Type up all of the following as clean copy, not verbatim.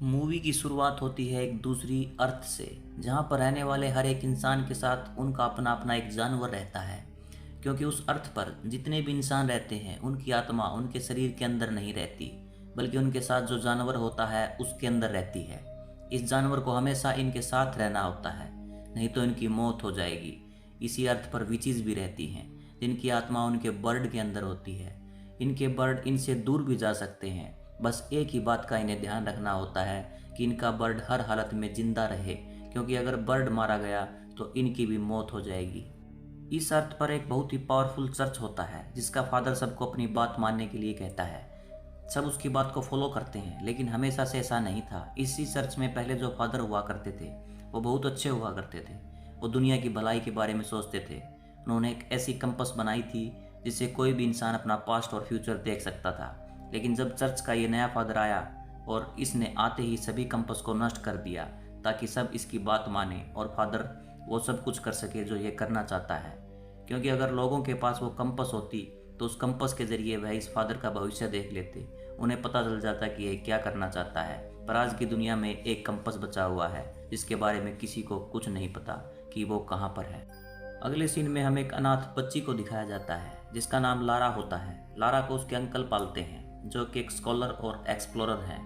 Movie की शुरुआत होती है एक दूसरी अर्थ से, जहाँ पर रहने वाले हर एक इंसान के साथ उनका अपना अपना एक जानवर रहता है। क्योंकि उस अर्थ पर जितने भी इंसान रहते हैं उनकी आत्मा उनके शरीर के अंदर नहीं रहती, बल्कि उनके साथ जो जानवर होता है उसके अंदर रहती है। इस जानवर को हमेशा इनके साथ रहना होता है, नहीं तो इनकी मौत हो जाएगी। इसी अर्थ पर विचीज भी रहती हैं, जिनकी आत्मा उनके बर्ड के अंदर होती है। इनके बर्ड इनसे दूर भी जा सकते हैं, बस एक ही बात का इन्हें ध्यान रखना होता है कि इनका बर्ड हर हालत में जिंदा रहे, क्योंकि अगर बर्ड मारा गया तो इनकी भी मौत हो जाएगी। इस अर्थ पर एक बहुत ही पावरफुल चर्च होता है, जिसका फादर सबको अपनी बात मानने के लिए कहता है। सब उसकी बात को फॉलो करते हैं, लेकिन हमेशा से ऐसा नहीं था। इसी चर्च में पहले जो फादर हुआ करते थे वो बहुत अच्छे हुआ करते थे। वो दुनिया की भलाई के बारे में सोचते थे। उन्होंने एक ऐसी कंपस बनाई थी जिससे कोई भी इंसान अपना पास्ट और फ्यूचर देख सकता था। लेकिन जब चर्च का ये नया फादर आया और इसने आते ही सभी कंपस को नष्ट कर दिया, ताकि सब इसकी बात माने और फादर वो सब कुछ कर सके जो ये करना चाहता है। क्योंकि अगर लोगों के पास वो कंपस होती तो उस कंपस के ज़रिए वह इस फादर का भविष्य देख लेते, उन्हें पता चल जाता कि ये क्या करना चाहता है। पर आज की दुनिया में एक कंपस बचा हुआ है जिसके बारे में किसी को कुछ नहीं पता कि वो कहाँ पर है। अगले सीन में हमें एक अनाथ बच्ची को दिखाया जाता है जिसका नाम लारा होता है। लारा को उसके अंकल पालते हैं, जो कि एक स्कॉलर और एक्सप्लोरर हैं।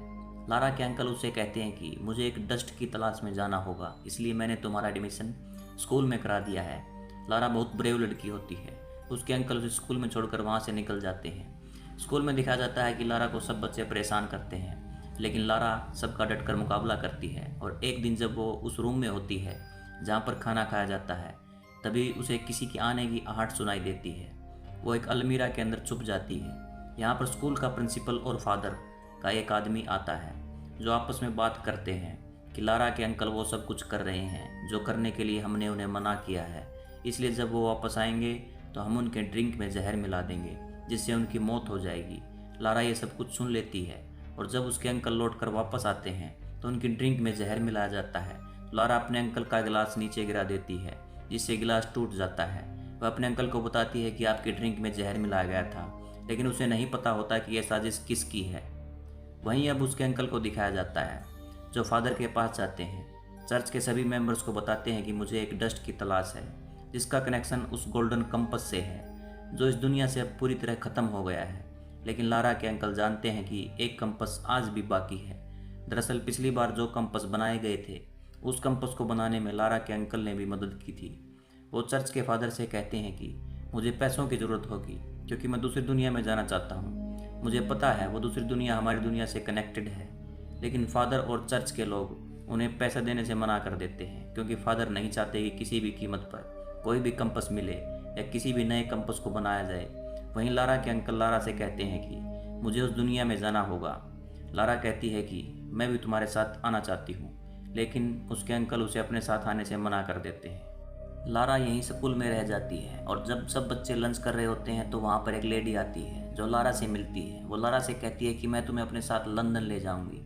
लारा के अंकल उसे कहते हैं कि मुझे एक डस्ट की तलाश में जाना होगा, इसलिए मैंने तुम्हारा एडमिशन स्कूल में करा दिया है। लारा बहुत ब्रेव लड़की होती है। उसके अंकल उसे स्कूल में छोड़कर वहाँ से निकल जाते हैं। स्कूल में दिखाया जाता है कि लारा को सब बच्चे परेशान करते हैं, लेकिन लारा सबका डटकर मुकाबला करती है। और एक दिन जब वो उस रूम में होती है जहाँ पर खाना खाया जाता है, तभी उसे किसी के आने की आहट सुनाई देती है। वो एक अलमीरा के अंदर छुप जाती है। यहाँ पर स्कूल का प्रिंसिपल और फादर का एक आदमी आता है, जो आपस में बात करते हैं कि लारा के अंकल वो सब कुछ कर रहे हैं जो करने के लिए हमने उन्हें मना किया है, इसलिए जब वो वापस आएंगे तो हम उनके ड्रिंक में जहर मिला देंगे जिससे उनकी मौत हो जाएगी। लारा ये सब कुछ सुन लेती है और जब उसके अंकल लौट कर वापस आते हैं तो उनकी ड्रिंक में जहर मिलाया जाता है। लारा अपने अंकल का गिलास नीचे गिरा देती है, जिससे गिलास टूट जाता है। वह अपने अंकल को बताती है कि आपकी ड्रिंक में जहर मिलाया गया था, लेकिन उसे नहीं पता होता कि यह साजिश किसकी है। वहीं अब उसके अंकल को दिखाया जाता है, जो फादर के पास जाते हैं। चर्च के सभी मेंबर्स को बताते हैं कि मुझे एक डस्ट की तलाश है, जिसका कनेक्शन उस गोल्डन कंपस से है जो इस दुनिया से अब पूरी तरह ख़त्म हो गया है। लेकिन लारा के अंकल जानते हैं कि एक कंपस आज भी बाकी है। दरअसल पिछली बार जो कंपस बनाए गए थे, उस कंपस को बनाने में लारा के अंकल ने भी मदद की थी। वो चर्च के फादर से कहते हैं कि मुझे पैसों की ज़रूरत होगी, क्योंकि मैं दूसरी दुनिया में जाना चाहता हूँ। मुझे पता है वो दूसरी दुनिया हमारी दुनिया से कनेक्टेड है, लेकिन फादर और चर्च के लोग उन्हें पैसा देने से मना कर देते हैं, क्योंकि फादर नहीं चाहते कि किसी भी कीमत पर कोई भी कंपस मिले या किसी भी नए कंपस को बनाया जाए। वहीं लारा के अंकल लारा से कहते हैं कि मुझे उस दुनिया में जाना होगा। लारा कहती है कि मैं भी तुम्हारे साथ आना चाहती हूँ, लेकिन उसके अंकल उसे अपने साथ आने से मना कर देते हैं। लारा यहीं स्कूल में रह जाती है और जब सब बच्चे लंच कर रहे होते हैं तो वहाँ पर एक लेडी आती है जो लारा से मिलती है। वो लारा से कहती है कि मैं तुम्हें अपने साथ लंदन ले जाऊँगी,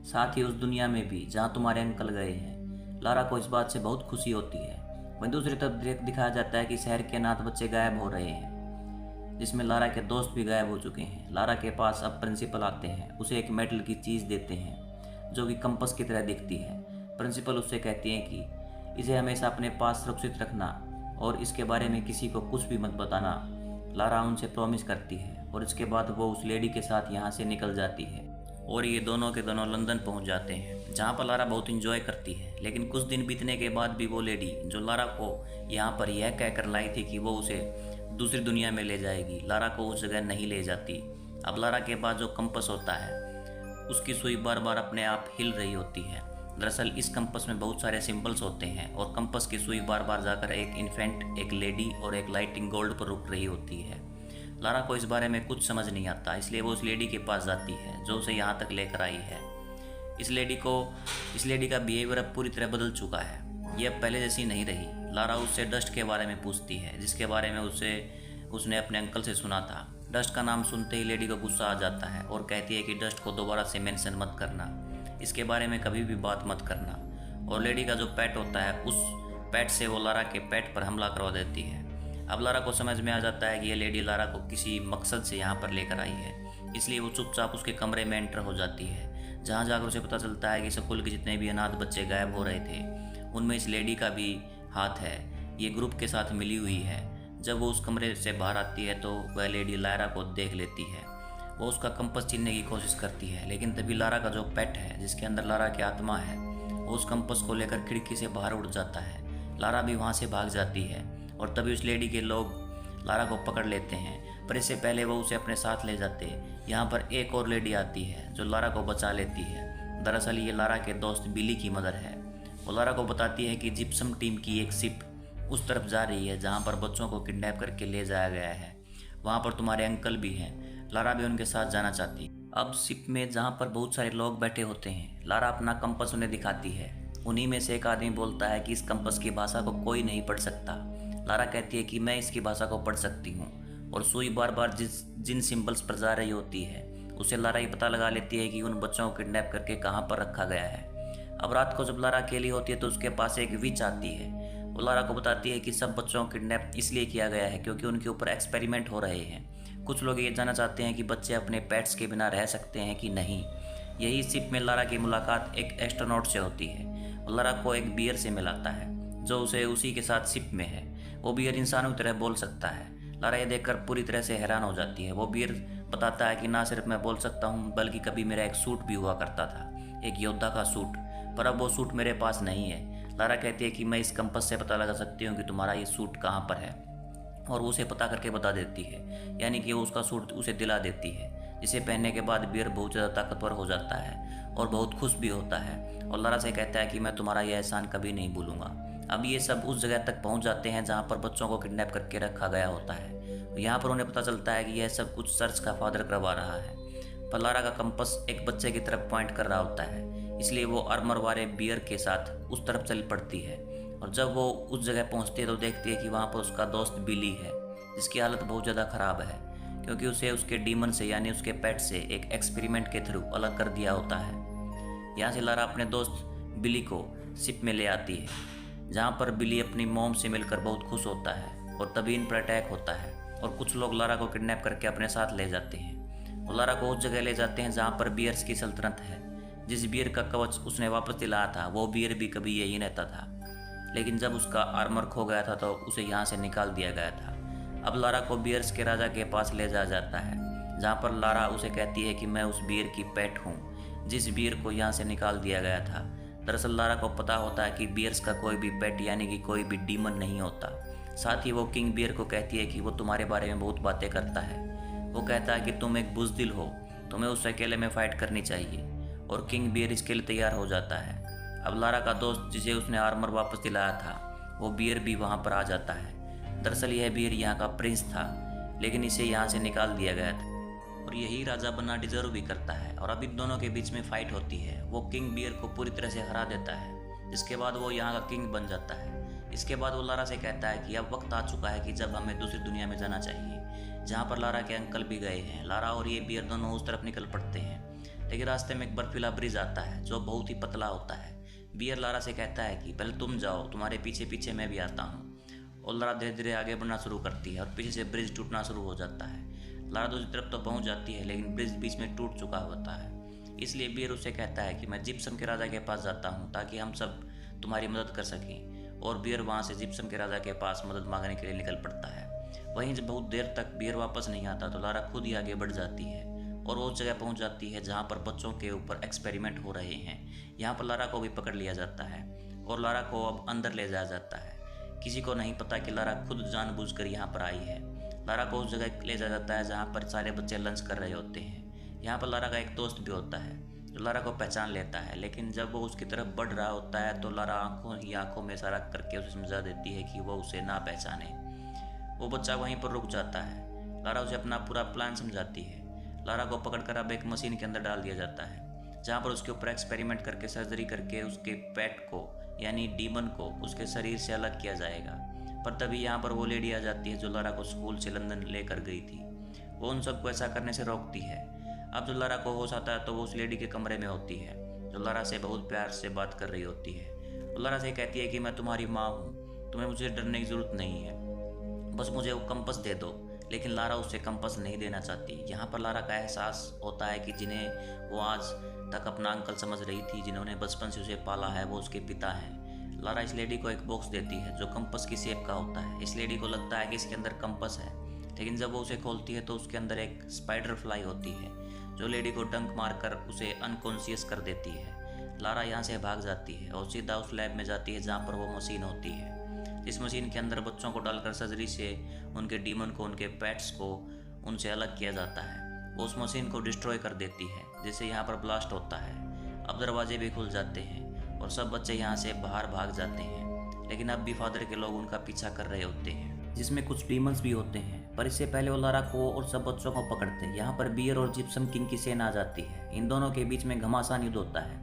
साथ ही उस दुनिया में भी जहाँ तुम्हारे अंकल गए हैं। लारा को इस बात से बहुत खुशी होती है। वहीं दूसरी तरफ दिखाया जाता है कि शहर के अनाथ बच्चे गायब हो रहे हैं, जिसमें लारा के दोस्त भी गायब हो चुके हैं। लारा के पास अब प्रिंसिपल आते हैं, उसे एक मेटल की चीज़ देते हैं जो कि कंपस की तरह दिखती है। प्रिंसिपल उससे कहती हैं कि इसे हमेशा अपने पास सुरक्षित रखना और इसके बारे में किसी को कुछ भी मत बताना। लारा उनसे प्रॉमिस करती है और इसके बाद वो उस लेडी के साथ यहाँ से निकल जाती है और ये दोनों के दोनों लंदन पहुंच जाते हैं, जहां पर लारा बहुत इंजॉय करती है। लेकिन कुछ दिन बीतने के बाद भी वो लेडी जो लारा को यहाँ पर यह कहकर लाई थी कि वो उसे दूसरी दुनिया में ले जाएगी, लारा को उस जगह नहीं ले जाती। अब लारा के पास जो कंपस होता है उसकी सुई बार बार अपने आप हिल रही होती है। दरअसल इस कंपस में बहुत सारे सिंबल्स होते हैं और कंपस की सुई बार बार जाकर एक इन्फेंट, एक लेडी और एक लाइटिंग गोल्ड पर रुक रही होती है। लारा को इस बारे में कुछ समझ नहीं आता, इसलिए वो उस लेडी के पास जाती है जो उसे यहाँ तक लेकर आई है। इस लेडी का बिहेवियर अब पूरी तरह बदल चुका है। ये अब पहले जैसी नहीं रही। लारा उससे डस्ट के बारे में पूछती है, जिसके बारे में उसने अपने अंकल से सुना था। डस्ट का नाम सुनते ही लेडी को गुस्सा आ जाता है और कहती है कि डस्ट को दोबारा से मेंशन मत करना, इसके बारे में कभी भी बात मत करना। और लेडी का जो पेट होता है, उस पेट से वो लारा के पेट पर हमला करवा देती है। अब लारा को समझ में आ जाता है कि ये लेडी लारा को किसी मकसद से यहाँ पर लेकर आई है, इसलिए वो चुपचाप उसके कमरे में एंटर हो जाती है। जहाँ जाकर उसे पता चलता है कि स्कूल के जितने भी अनाथ बच्चे गायब हो रहे थे उनमें इस लेडी का भी हाथ है, ये ग्रुप के साथ मिली हुई है। जब वो उस कमरे से बाहर आती है तो वह लेडी लारा को देख लेती है। वो उसका कंपास छीनने की कोशिश करती है, लेकिन तभी लारा का जो पेट है जिसके अंदर लारा की आत्मा है वो उस कंपास को लेकर खिड़की से बाहर उड़ जाता है। लारा भी वहाँ से भाग जाती है और तभी उस लेडी के लोग लारा को पकड़ लेते हैं, पर इससे पहले वो उसे अपने साथ ले जाते। यहाँ पर एक और लेडी आती है जो लारा को बचा लेती है। दरअसल ये लारा के दोस्त बिली की मदर है। वो लारा को बताती है कि जिप्सम टीम की एक शिप उस तरफ जा रही है जहाँ पर बच्चों को किडनैप करके ले जाया गया है। वहाँ पर तुम्हारे अंकल भी हैं। लारा भी उनके साथ जाना चाहती। अब शिप में जहाँ पर बहुत सारे लोग बैठे होते हैं, लारा अपना कंपास उन्हें दिखाती है। उन्हीं में से एक आदमी बोलता है कि इस कंपास की भाषा को कोई नहीं पढ़ सकता। लारा कहती है कि मैं इसकी भाषा को पढ़ सकती हूँ, और सुई बार बार जिन सिंबल्स पर जा रही होती है उसे लारा ये पता लगा लेती है कि उन बच्चों को किडनैप करके कहाँ पर रखा गया है। अब रात को जब लारा अकेली होती है तो उसके पास एक विच आती है। वो लारा को बताती है कि सब बच्चों को किडनैप इसलिए किया गया है क्योंकि उनके ऊपर एक्सपेरिमेंट हो रहे हैं। कुछ लोग ये जानना चाहते हैं कि बच्चे अपने पेट्स के बिना रह सकते हैं कि नहीं। यही शिप में लारा की मुलाकात एक एस्ट्रोनॉट से होती है। वो लारा को एक बियर से मिलाता है जो उसे उसी के साथ शिप में है। वो बियर इंसानों की तरह बोल सकता है। लारा ये देखकर पूरी तरह से हैरान हो जाती है। वो बियर बताता है कि ना सिर्फ मैं बोल सकता हूँ बल्कि कभी मेरा एक सूट भी हुआ करता था, एक योद्धा का सूट, पर अब वो सूट मेरे पास नहीं है। लारा कहती है कि मैं इस कंपास से पता लगा सकती हूँ कि तुम्हारा ये सूट कहाँ पर है, और वो उसे पता करके बता देती है, यानी कि वो उसका सूट उसे दिला देती है, जिसे पहनने के बाद बियर बहुत ज़्यादा ताकतवर हो जाता है और बहुत खुश भी होता है। और लारा से कहता है कि मैं तुम्हारा यह एहसान कभी नहीं भूलूंगा। अब ये सब उस जगह तक पहुंच जाते हैं जहाँ पर बच्चों को किडनैप करके रखा गया होता है। यहाँ पर उन्हें पता चलता है कि यह सब कुछ सर्च का फादर करवा रहा है, पर लारा का कंपास एक बच्चे की तरफ पॉइंट कर रहा होता है, इसलिए वो आर्मर वाले बियर के साथ उस तरफ चल पड़ती है। और जब वो उस जगह पहुंचती है तो देखती है कि वहाँ पर उसका दोस्त बिली है, जिसकी हालत बहुत ज़्यादा ख़राब है क्योंकि उसे उसके डीमन से यानी उसके पेट से एक एक्सपेरिमेंट के थ्रू अलग कर दिया होता है। यहाँ से लारा अपने दोस्त बिली को शिप में ले आती है, जहाँ पर बिली अपनी मॉम से मिलकर बहुत खुश होता है। और तभी इन पर अटैक होता है और कुछ लोग लारा को किडनैप करके अपने साथ ले जाते हैं और लारा को उस जगह ले जाते हैं जहाँ पर बियर्स की सल्तनत है। जिस बियर का कवच उसने वापस दिलाया था वो बियर भी कभी यही रहता था, लेकिन जब उसका आर्मर खो गया था तो उसे यहाँ से निकाल दिया गया था। अब लारा को बियर्स के राजा के पास ले जाया जाता है, जहाँ पर लारा उसे कहती है कि मैं उस बियर की पेट हूँ जिस बियर को यहाँ से निकाल दिया गया था। दरअसल लारा को पता होता है कि बियर्स का कोई भी पेट यानी कि कोई भी डीमन नहीं होता। साथ ही वो किंग बियर को कहती है कि वो तुम्हारे बारे में बहुत बातें करता है। वो कहता है कि तुम एक बुज़दिल हो, तुम्हें उस अकेले में फ़ाइट करनी चाहिए, और किंग बियर इसके लिए तैयार हो जाता है। अब लारा का दोस्त जिसे उसने आर्मर वापस दिलाया था वो बियर भी वहाँ पर आ जाता है। दरअसल यह बियर यहाँ का प्रिंस था, लेकिन इसे यहाँ से निकाल दिया गया था और यही राजा बनना डिजर्व भी करता है। और अब इन दोनों के बीच में फ़ाइट होती है। वो किंग बियर को पूरी तरह से हरा देता है, जिसके बाद वो यहाँ का किंग बन जाता है। इसके बाद वो लारा से कहता है कि अब वक्त आ चुका है कि जब हमें दूसरी दुनिया में जाना चाहिए, जहाँ पर लारा के अंकल भी गए हैं। लारा और ये बियर दोनों उस तरफ निकल पड़ते हैं, लेकिन रास्ते में एक बर्फीला ब्रिज आता है जो बहुत ही पतला होता है। बियर लारा से कहता है कि पहले तुम जाओ, तुम्हारे पीछे पीछे मैं भी आता हूँ। और लारा धीरे धीरे आगे बढ़ना शुरू करती है और पीछे से ब्रिज टूटना शुरू हो जाता है। लारा दूसरी तरफ तो पहुँच जाती है, लेकिन ब्रिज बीच में टूट चुका होता है। इसलिए बियर उसे कहता है कि मैं जिप्सम के राजा के पास जाता हूँ ताकि हम सब तुम्हारी मदद कर सकें। और बियर वहाँ से जिप्सम के राजा के पास मदद मांगने के लिए निकल पड़ता है। वहीं जब बहुत देर तक बियर वापस नहीं आता तो लारा खुद ही आगे बढ़ जाती है और वो उस जगह पहुंच जाती है जहां पर बच्चों के ऊपर एक्सपेरिमेंट हो रहे हैं। यहां पर लारा को भी पकड़ लिया जाता है और लारा को अब अंदर ले जाया जाता है। किसी को नहीं पता कि लारा खुद जानबूझकर यहाँ पर आई है। लारा को उस जगह ले जाया जाता है जहाँ पर सारे बच्चे लंच कर रहे होते हैं। यहाँ पर लारा का एक दोस्त भी होता है जो लारा को पहचान लेता है, लेकिन जब वो उसकी तरफ बढ़ रहा होता है तो लारा आंखों ही आंखों में इशारा करके उसे समझा देती है कि वो उसे ना पहचाने। वो बच्चा वहीं पर रुक जाता है। लारा उसे अपना पूरा प्लान समझाती है। लारा को पकड़कर अब एक मशीन के अंदर डाल दिया जाता है, जहाँ पर उसके ऊपर एक्सपेरिमेंट करके सर्जरी करके उसके पेट को यानी डीमन को उसके शरीर से अलग किया जाएगा। पर तभी यहाँ पर वो लेडी आ जाती है जो लारा को स्कूल से लंदन लेकर गई थी। वो उन सबको ऐसा करने से रोकती है। अब जो लारा को होश आता है तो वो उस लेडी के कमरे में होती है जो लारा से बहुत प्यार से बात कर रही होती है। वो लारा से कहती है कि मैं तुम्हारी माँ हूँ, तुम्हें मुझे डरने की ज़रूरत नहीं है, बस मुझे वो कंपास दे दो। लेकिन लारा उसे कंपास नहीं देना चाहती। यहाँ पर लारा का एहसास होता है कि जिन्हें वो आज तक अपना अंकल समझ रही थी, जिन्होंने बचपन से उसे पाला है, वो उसके पिता हैं। लारा इस लेडी को एक बॉक्स देती है जो कंपास की शेप का होता है। इस लेडी को लगता है कि इसके अंदर कंपास है, लेकिन जब वो उसे खोलती है तो उसके अंदर एक स्पाइडर फ्लाई होती है जो लेडी को डंक मारकर उसे अनकॉन्शियस कर देती है। लारा यहाँ से भाग जाती है और सीधा उस लैब में जाती है जहाँ पर वो मशीन होती है। इस मशीन के अंदर बच्चों को डालकर सर्जरी से उनके डीमन को, उनके पेट्स को उनसे अलग किया जाता है। वो उस मशीन को डिस्ट्रॉय कर देती है, जिससे यहाँ पर ब्लास्ट होता है। अब दरवाजे भी खुल जाते हैं और सब बच्चे यहाँ से बाहर भाग जाते हैं, लेकिन अब भी फादर के लोग उनका पीछा कर रहे होते हैं, जिसमें कुछ डीमंस भी होते हैं। पर इससे पहले वो लारा को और सब बच्चों को पकड़ते हैं। यहाँ पर बियर और जिप्सम किंग की सेना आ जाती है। इन दोनों के बीच में घमासान युद्ध होता है।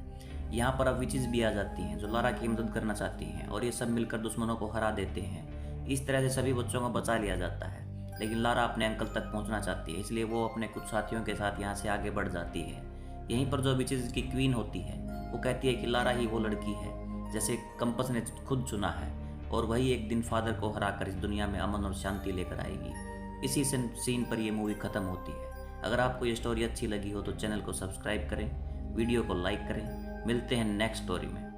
यहाँ पर अब विचेस भी आ जाती हैं जो लारा की मदद करना चाहती हैं और ये सब मिलकर दुश्मनों को हरा देते हैं। इस तरह से सभी बच्चों को बचा लिया जाता है, लेकिन लारा अपने अंकल तक पहुँचना चाहती है, इसलिए वो अपने कुछ साथियों के साथ यहाँ से आगे बढ़ जाती है। यहीं पर जो विचेस की क्वीन होती है वो कहती है कि लारा ही वो लड़की है जैसे कंपास ने खुद चुना है, और वही एक दिन फादर को हराकर इस दुनिया में अमन और शांति लेकर आएगी। इसी सीन पर यह मूवी ख़त्म होती है। अगर आपको ये स्टोरी अच्छी लगी हो तो चैनल को सब्सक्राइब करें, वीडियो को लाइक करें। मिलते हैं नेक्स्ट स्टोरी में।